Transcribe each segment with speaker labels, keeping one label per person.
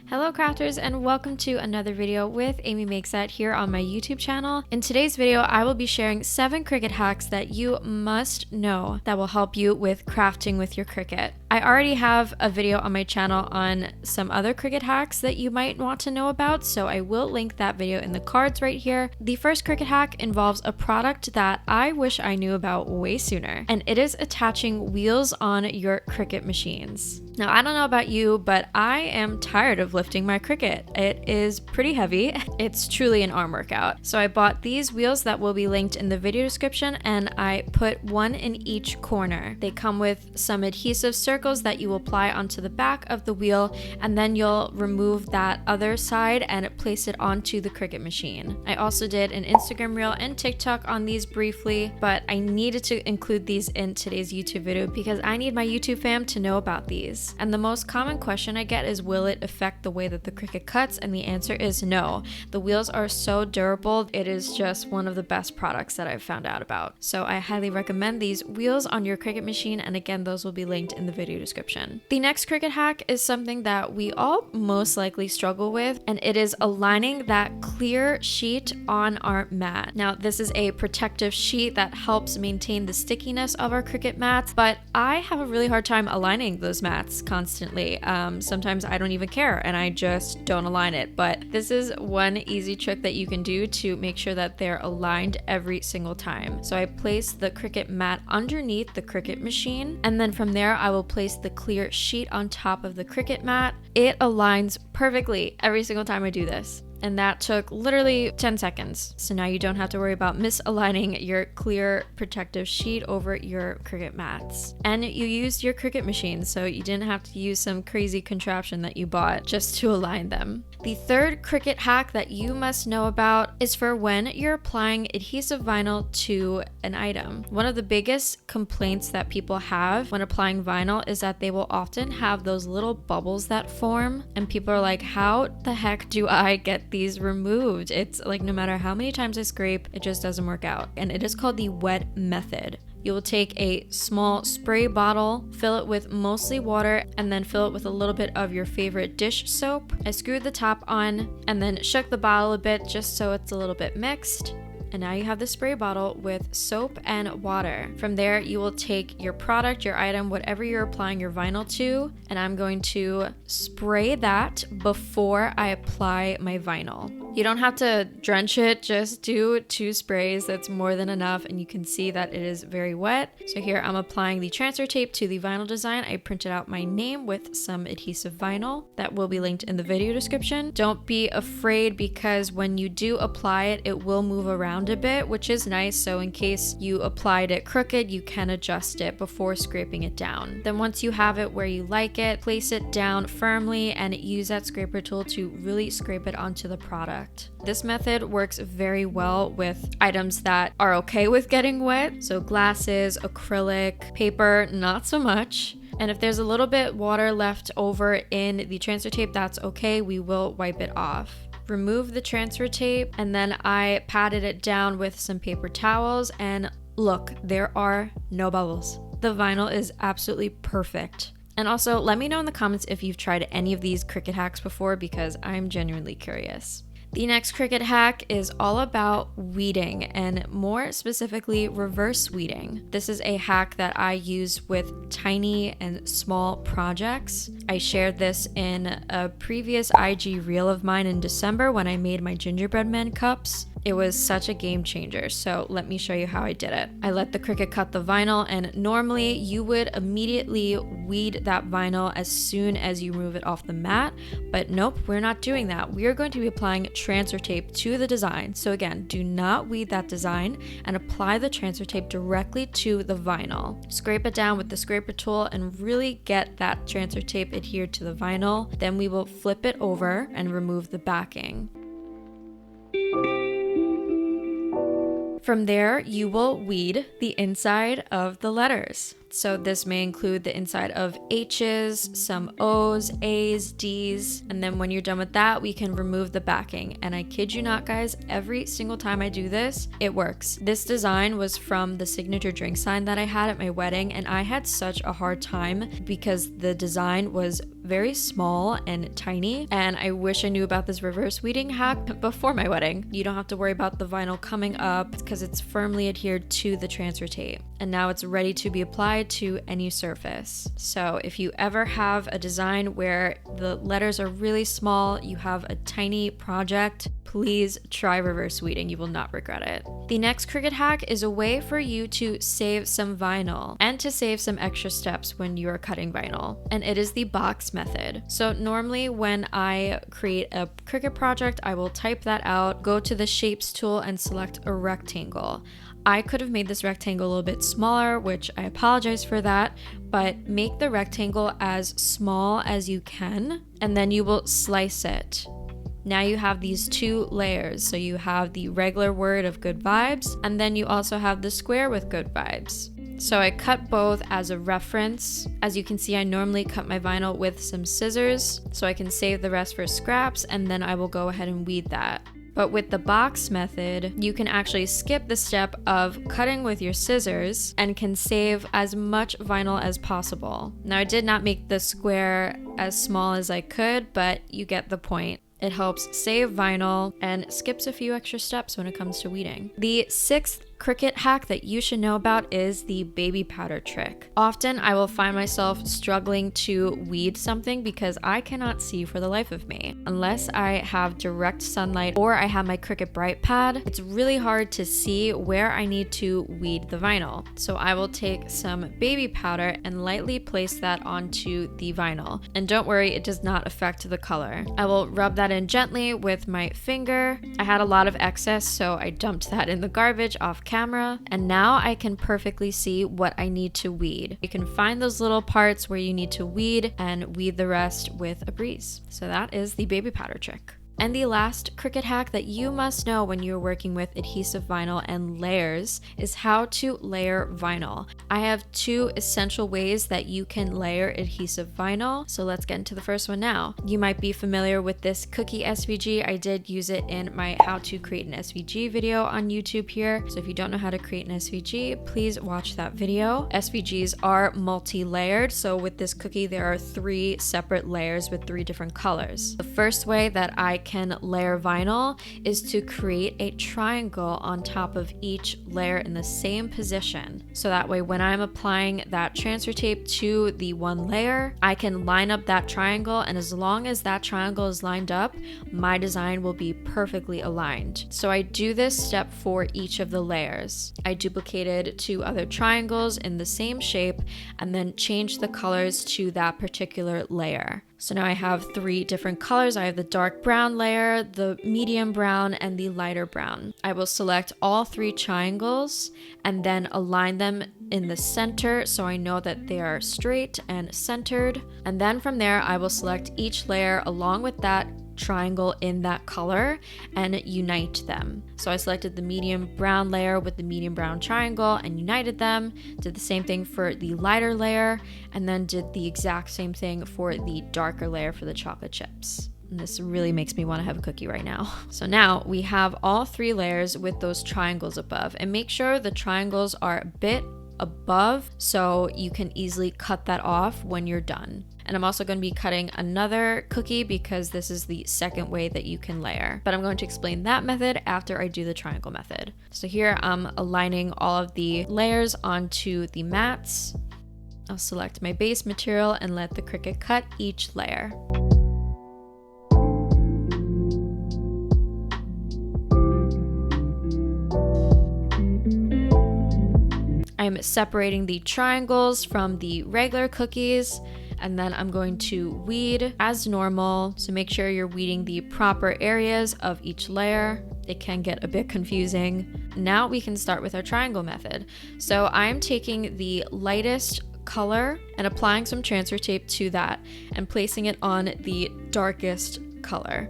Speaker 1: Hello crafters, and welcome to another video with amymakesthat here on my YouTube channel. In today's video, I will be sharing 7 Cricut hacks that you must know that will help you with crafting with your Cricut. I already have a video on my channel on some other Cricut hacks that you might want to know about, so I will link that video in the cards right here. The first Cricut hack involves a product that I wish I knew about way sooner, and it is attaching wheels on your Cricut machines. Now, I don't know about you, but I am tired of lifting my Cricut. It is pretty heavy. It's truly an arm workout. So I bought these wheels that will be linked in the video description, and I put one in each corner. They come with some adhesive circles that you will apply onto the back of the wheel, and then you'll remove that other side and place it onto the Cricut machine. I also did an Instagram reel and TikTok on these briefly, but I needed to include these in today's YouTube video because I need my YouTube fam to know about these. And the most common question I get is, will it affect the way that the Cricut cuts? And the answer is no. The wheels are so durable. It is just one of the best products that I've found out about. So I highly recommend these wheels on your Cricut machine, and again, those will be linked in the video description. The next Cricut hack is something that we all most likely struggle with, and it is aligning that clear sheet on our mat. Now, this is a protective sheet that helps maintain the stickiness of our Cricut mats, but I have a really hard time aligning those mats constantly. Sometimes I don't even care and I just don't align it, but this is one easy trick that you can do to make sure that they're aligned every single time. So I place the Cricut mat underneath the Cricut machine, and then from there I will place the clear sheet on top of the Cricut mat. It aligns perfectly every single time I do this. And that took literally 10 seconds. So now you don't have to worry about misaligning your clear protective sheet over your Cricut mats. And you used your Cricut machine, so you didn't have to use some crazy contraption that you bought just to align them. The third Cricut hack that you must know about is for when you're applying adhesive vinyl to an item. One of the biggest complaints that people have when applying vinyl is that they will often have those little bubbles that form, and people are like, how the heck do I get these removed? It's like no matter how many times I scrape, it just doesn't work out. And it is called the wet method. You will take a small spray bottle, fill it with mostly water, and then fill it with a little bit of your favorite dish soap. I screwed the top on and then shook the bottle a bit just so it's a little bit mixed. And now you have the spray bottle with soap and water. From there, you will take your product, your item, whatever you're applying your vinyl to, and I'm going to spray that before I apply my vinyl. You don't have to drench it, just do 2 sprays. That's more than enough, and you can see that it is very wet. So here I'm applying the transfer tape to the vinyl design. I printed out my name with some adhesive vinyl that will be linked in the video description. Don't be afraid, because when you do apply it, it will move around a bit, which is nice. So in case you applied it crooked, you can adjust it before scraping it down. Then once you have it where you like it, place it down firmly and use that scraper tool to really scrape it onto the product. This method works very well with items that are okay with getting wet. So glasses, acrylic, paper, not so much. And if there's a little bit water left over in the transfer tape, that's okay. We will wipe it off. Remove the transfer tape, and then I patted it down with some paper towels, and look, there are no bubbles. The vinyl is absolutely perfect. And also, let me know in the comments if you've tried any of these Cricut hacks before, because I'm genuinely curious. The next Cricut hack is all about weeding, and more specifically reverse weeding. This is a hack that I use with tiny and small projects. I shared this in a previous IG reel of mine in December when I made my gingerbread man cups. It was such a game changer, so let me show you how I did it. I let the Cricut cut the vinyl, and normally you would immediately weed that vinyl as soon as you remove it off the mat, but nope, we're not doing that. We are going to be applying transfer tape to the design. So again, do not weed that design, and apply the transfer tape directly to the vinyl. Scrape it down with the scraper tool and really get that transfer tape adhered to the vinyl. Then we will flip it over and remove the backing. From there, you will weed the inside of the letters. So this may include the inside of H's, some O's, A's, D's, and then when you're done with that, we can remove the backing. And I kid you not, guys, every single time I do this, it works. This design was from the signature drink sign that I had at my wedding, and I had such a hard time because the design was very small and tiny, and I wish I knew about this reverse weeding hack before my wedding. You don't have to worry about the vinyl coming up because it's firmly adhered to the transfer tape, and now it's ready to be applied to any surface. So if you ever have a design where the letters are really small, you have a tiny project, please try reverse weeding. You will not regret it. The next Cricut hack is a way for you to save some vinyl and to save some extra steps when you are cutting vinyl, and it is the box method. So normally when I create a Cricut project, I will type that out, go to the shapes tool and select a rectangle. I could have made this rectangle a little bit smaller, which I apologize for that, but make the rectangle as small as you can, and then you will slice it. Now you have these two layers. So you have the regular word of good vibes, and then you also have the square with good vibes. So I cut both as a reference. As you can see, I normally cut my vinyl with some scissors, so I can save the rest for scraps, and then I will go ahead and weed that. But with the box method, you can actually skip the step of cutting with your scissors and can save as much vinyl as possible. Now I did not make the square as small as I could, but you get the point. It helps save vinyl and skips a few extra steps when it comes to weeding. The sixth Cricut hack that you should know about is the baby powder trick. Often I will find myself struggling to weed something because I cannot see for the life of me. Unless I have direct sunlight or I have my Cricut Bright pad, it's really hard to see where I need to weed the vinyl. So I will take some baby powder and lightly place that onto the vinyl. And don't worry, it does not affect the color. I will rub that in gently with my finger. I had a lot of excess, so I dumped that in the garbage off camera, and now I can perfectly see what I need to weed. You can find those little parts where you need to weed and weed the rest with a breeze. So that is the baby powder trick. And the last Cricut hack that you must know when you're working with adhesive vinyl and layers is how to layer vinyl. I have two essential ways that you can layer adhesive vinyl, so let's get into the first one now. You might be familiar with this cookie SVG. I did use it in my how to create an SVG video on YouTube here, so if you don't know how to create an SVG, please watch that video. SVGs are multi-layered, so with this cookie there are 3 separate layers with 3 different colors. The first way that I can layer vinyl is to create a triangle on top of each layer in the same position. So that way when I'm applying that transfer tape to the one layer, I can line up that triangle, and as long as that triangle is lined up, my design will be perfectly aligned. So I do this step for each of the layers. I duplicated 2 other triangles in the same shape and then changed the colors to that particular layer. So now I have 3 different colors. I have the dark brown layer, the medium brown, and the lighter brown. I will select all 3 triangles and then align them in the center so I know that they are straight and centered. And then from there, I will select each layer along with that triangle in that color and unite them. So I selected the medium brown layer with the medium brown triangle and united them, did the same thing for the lighter layer, and then did the exact same thing for the darker layer for the chocolate chips. And this really makes me want to have a cookie right now. So now we have all 3 layers with those triangles above, and make sure the triangles are a bit above so you can easily cut that off when you're done. And I'm also going to be cutting another cookie because this is the second way that you can layer. But I'm going to explain that method after I do the triangle method. So here I'm aligning all of the layers onto the mats. I'll select my base material and let the Cricut cut each layer. I'm separating the triangles from the regular cookies, and then I'm going to weed as normal. So make sure you're weeding the proper areas of each layer. It can get a bit confusing. Now we can start with our triangle method. So I'm taking the lightest color and applying some transfer tape to that and placing it on the darkest color.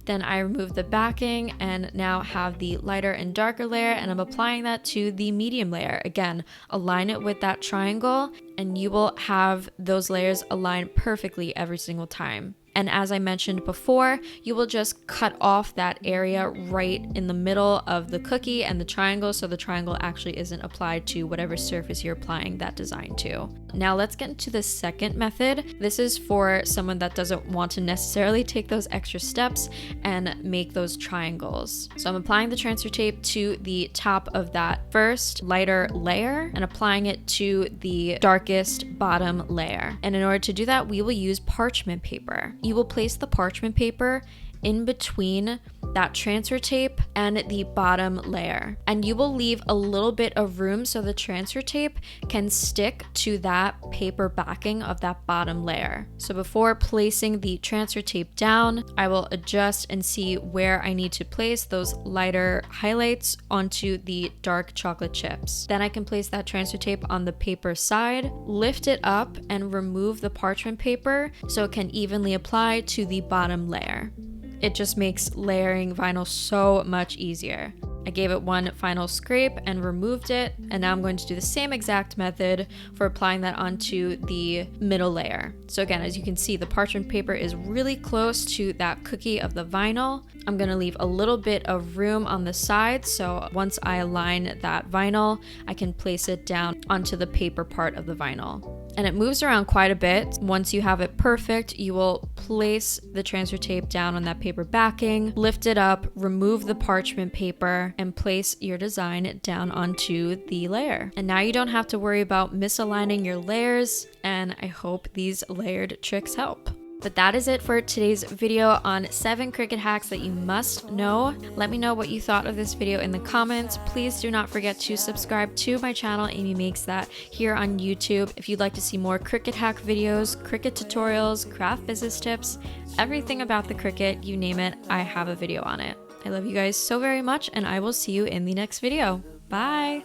Speaker 1: Then I remove the backing and now have the lighter and darker layer, and I'm applying that to the medium layer. Again, align it with that triangle and you will have those layers align perfectly every single time. And as I mentioned before, you will just cut off that area right in the middle of the cookie and the triangle, so the triangle actually isn't applied to whatever surface you're applying that design to. Now let's get into the second method. This is for someone that doesn't want to necessarily take those extra steps and make those triangles. So I'm applying the transfer tape to the top of that first lighter layer and applying it to the darkest bottom layer. And in order to do that, we will use parchment paper. You will place the parchment paper in between that transfer tape and the bottom layer, and you will leave a little bit of room so the transfer tape can stick to that paper backing of that bottom layer. So before placing the transfer tape down, I will adjust and see where I need to place those lighter highlights onto the dark chocolate chips. Then I can place that transfer tape on the paper side, lift it up and remove the parchment paper so it can evenly apply to the bottom layer. It just makes layering vinyl so much easier. I gave it one final scrape and removed it, and now I'm going to do the same exact method for applying that onto the middle layer. So again, as you can see, the parchment paper is really close to that cookie of the vinyl. I'm going to leave a little bit of room on the side, so once I align that vinyl, I can place it down onto the paper part of the vinyl. And it moves around quite a bit. Once you have it perfect, you will place the transfer tape down on that paper backing, lift it up, remove the parchment paper, and place your design down onto the layer. And now you don't have to worry about misaligning your layers, and I hope these layered tricks help. But that is it for today's video on 7 Cricut hacks that you must know. Let me know what you thought of this video in the comments. Please do not forget to subscribe to my channel, Amy Makes That, here on YouTube. If you'd like to see more Cricut hack videos, Cricut tutorials, craft business tips, everything about the Cricut, you name it, I have a video on it. I love you guys so very much, and I will see you in the next video. Bye!